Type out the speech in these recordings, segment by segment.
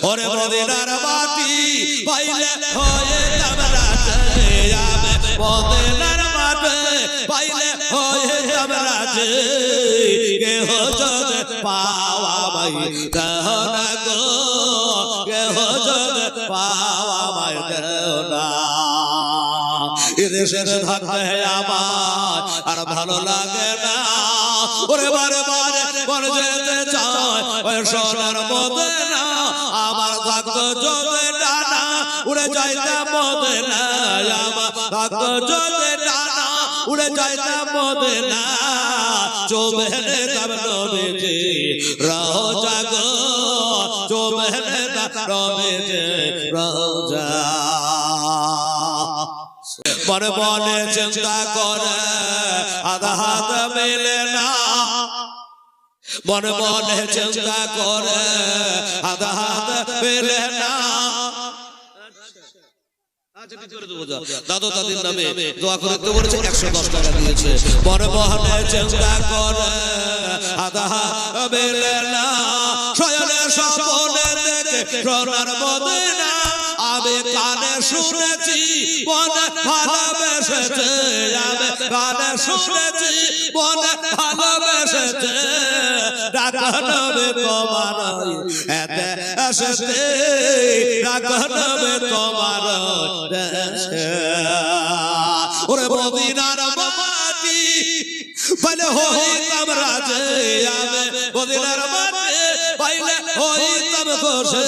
ওরে মদিনার মাটি পাইলে হইতাম রাজে আমি মদিনার মাটি পাইলে হইতাম রাজে কেহ যদি পাওয়া ভাই কেহ না গো কেহ যদি পাওয়া ভাই কেহ না এদেশের থাকতে আমার আর ভালো লাগে না ওরে বারে বারে বলে যেতে চায় ওই সোনার মদিনা আমার থাকতো যদি ডানা উড়ে যাইতাম মদিনা আমার থাকতো যদি ডানা উড়ে যাইতাম মদিনা চোবেনে তাব নবীজি রওজা গো চোবেনে তাব নবীজি রওজা মনে মনে চিন্তা করে আধা হাত মেলে না মনে মনে চিন্তা করে আধা হাত মেলে না দাদু দাদির নামে দোয়া করতে বলেছে 110 টাকা দিয়েছে মনে মনে চিন্তা করে আধা হাত মেলে না শয়নে স্বপ্নে দেখে সোনার মদিনা আমি কানে শুনেছি মনে ভালোবেসেছে আমি কানে শুনেছি মনে ভালোবেসেছে ডাকা নবী তোমার এতে এসেছে ডাকা নবী তোমার দেশে ওরে মদিনার মাটি পাইলে হইতাম রাজে আমি মদিনার মাটি পাইলে হইতাম খুশি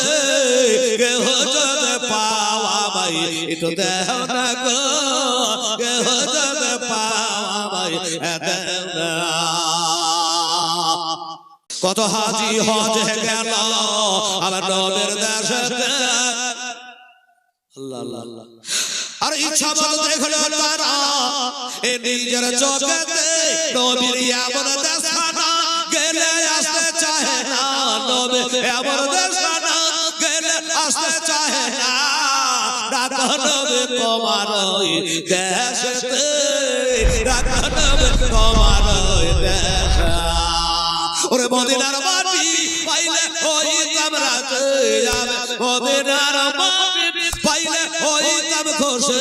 কেহ যদি পাওয়া ভাই একটু দেহ না গো কেহ যদি পাওয়া ভাই দেহ না কত হাজি হজে গেল আমার নবীর দেশে আল্লাহ আল্লাহ আল্লাহ আর ইচ্ছা মতো দেখলো তারা এ নিজের চোখেতে নবীর এমন দেশখানা গেলে আসতে চাহে না নবী এমন দেশখানা গেলে আসতে চাহে না ডাকা নবী তোমার দেশেতে ডাকা নবী তোমার দেশে ওরে মদিনার মাটি পাইলে হইতাম রাজে আমি মদিনার মাটি পাইলে হইতাম খুশি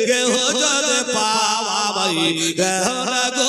কেহ যদি পাওয়া ভাই কেহ না